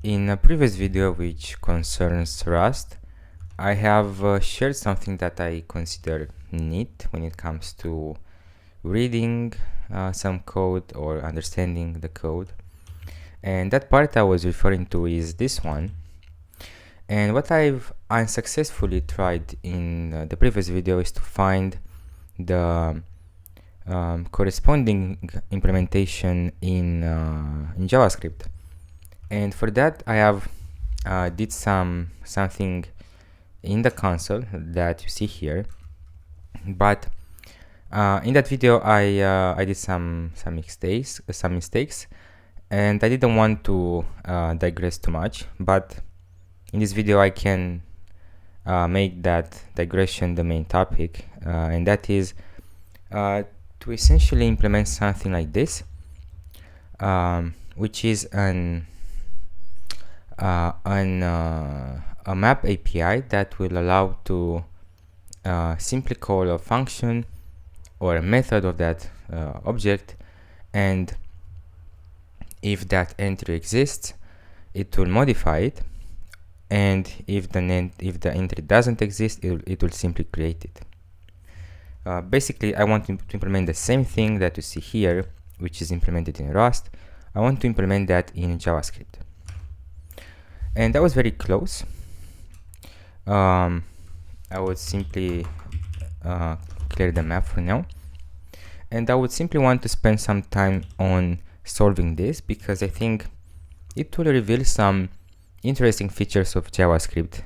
In a previous video which concerns Rust, I have shared something that I consider neat when it comes to reading some code or understanding the code. And that part I was referring to is this one. And what I've unsuccessfully tried in the previous video is to find the corresponding implementation in JavaScript. And for that I have did something in the console that you see here, but in that video I did some mistakes, and I didn't want to digress too much, but in this video I can make that digression the main topic, and that is to essentially implement something like this, which is a map API that will allow to simply call a function or a method of that object, and if that entry exists, it will modify it, and if the entry doesn't exist, it will simply create it. Basically, I want to implement the same thing that you see here, which is implemented in Rust. I want to implement that in JavaScript. And that was very close. I would simply clear the map for now. And I would simply want to spend some time on solving this, because I think it will reveal some interesting features of JavaScript.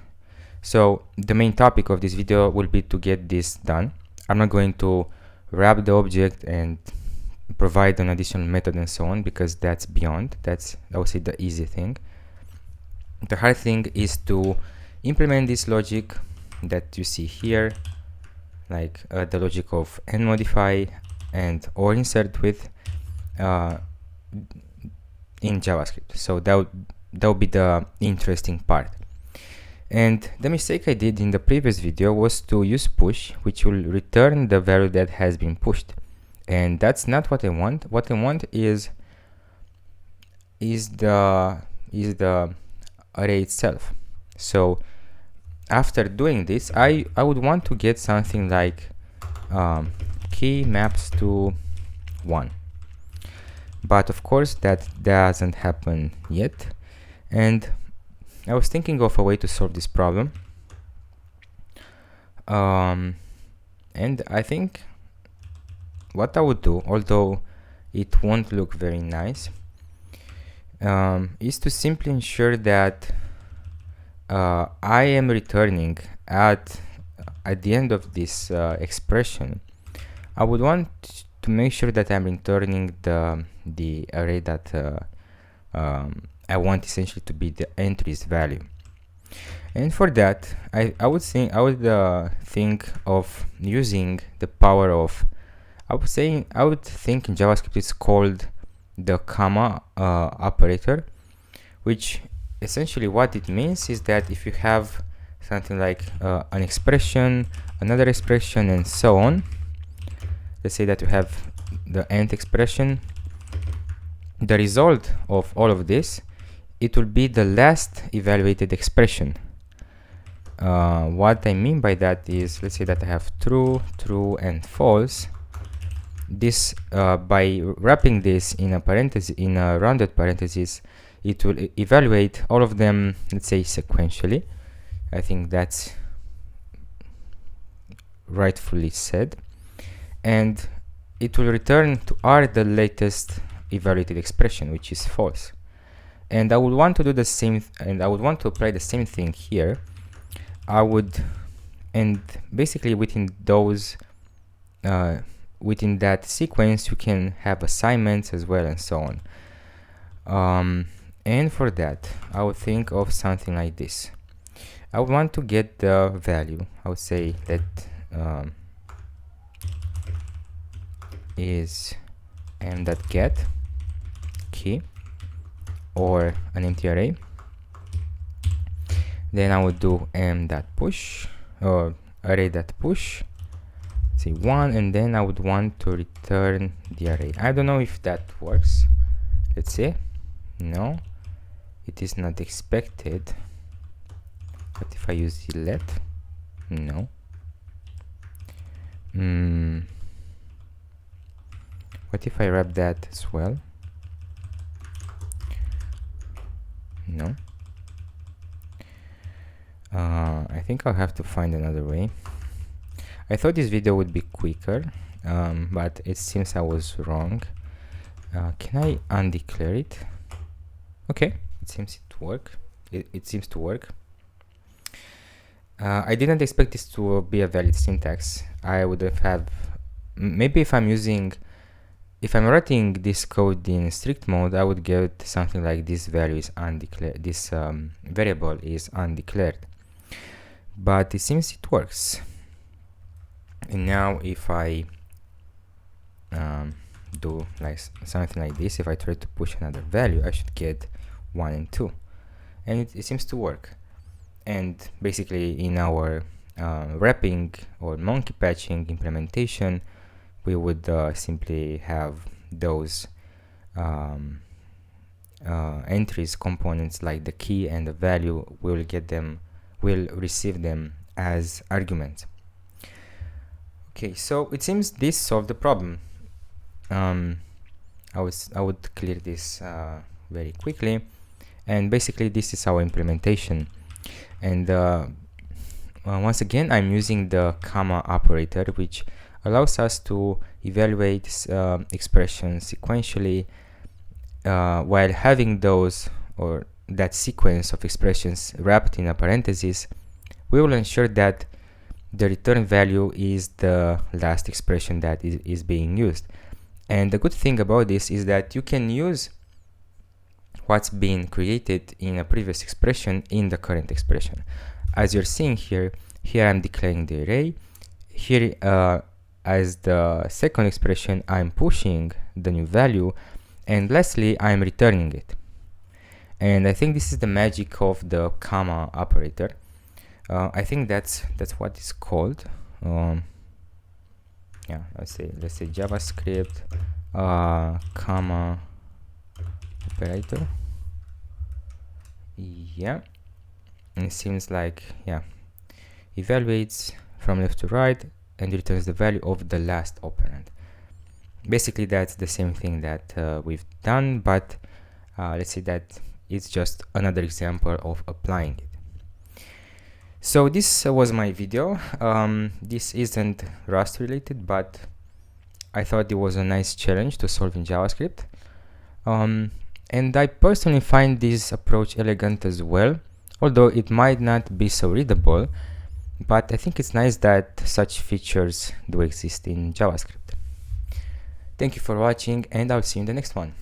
So the main topic of this video will be to get this done. I'm not going to wrap the object and provide an additional method and so on, because that's beyond. That's, I would say, the easy thing. The hard thing is to implement this logic that you see here, like the logic of modify and or insert with in JavaScript. So that would be the interesting part. And the mistake I did in the previous video was to use push, which will return the value that has been pushed, and that's not what I want. What I want is the array itself. So after doing this, I would want to get something like key maps to 1, but of course that doesn't happen yet, and I was thinking of a way to solve this problem, and I think what I would do, although it won't look very nice, is to simply ensure that I am returning at the end of this expression. I would want to make sure that I'm returning the array that I want essentially to be the entry's value. And for that, I would think of using the power of, I would think in JavaScript it's called the comma operator, which essentially what it means is that if you have something like an expression, another expression, and so on, let's say that you have the end expression, the result of all of this, it will be the last evaluated expression. What I mean by that is, let's say that I have true, true, and false. This by wrapping this in a parenthesis, in a rounded parenthesis, it will evaluate all of them, let's say, sequentially. I think that's rightfully said, and it will return to R the latest evaluated expression, which is false. And I would want to do the same, and I would want to apply the same thing here. And basically within those within that sequence you can have assignments as well, and so on. And for that I would think of something like this. I would want to get the value. I would say that is m.get key, or an empty array. Then I would do m.push, or array.push, say 1, and then I would want to return the array. I don't know if that works. Let's see. No. it is not expected. What if I use let? No. What if I wrap that as well? No. I think I'll have to find another way. I thought this video would be quicker, but it seems I was wrong. Can I undeclare it? Okay, it seems to work. It seems to work. I didn't expect this to be a valid syntax. I would have maybe if I'm writing this code in strict mode, I would get something like this value is undeclared. This variable is undeclared. But it seems it works. And now if I do like something like this, if I try to push another value, I should get 1 and 2, and it seems to work. And basically in our wrapping or monkey patching implementation, we would simply have those entries, components like the key and the value. We'll receive them as arguments. Okay, so it seems this solved the problem. I would clear this very quickly, and basically this is our implementation. And once again, I'm using the comma operator, which allows us to evaluate expressions sequentially while having those or that sequence of expressions wrapped in a parenthesis. We will ensure that the return value is the last expression that is being used. And the good thing about this is that you can use what's been created in a previous expression in the current expression. As you're seeing here I'm declaring the array. Here as the second expression, I'm pushing the new value, and lastly I'm returning it. And I think this is the magic of the comma operator. I think that's what it's called. Yeah, let's say JavaScript comma operator. Yeah, and it seems like, yeah, evaluates from left to right and returns the value of the last operand. Basically that's the same thing that we've done, but let's say that it's just another example of applying it. So this was my video. This isn't Rust related, but I thought it was a nice challenge to solve in JavaScript. And I personally find this approach elegant as well, although it might not be so readable, but I think it's nice that such features do exist in JavaScript. Thank you for watching, and I'll see you in the next one.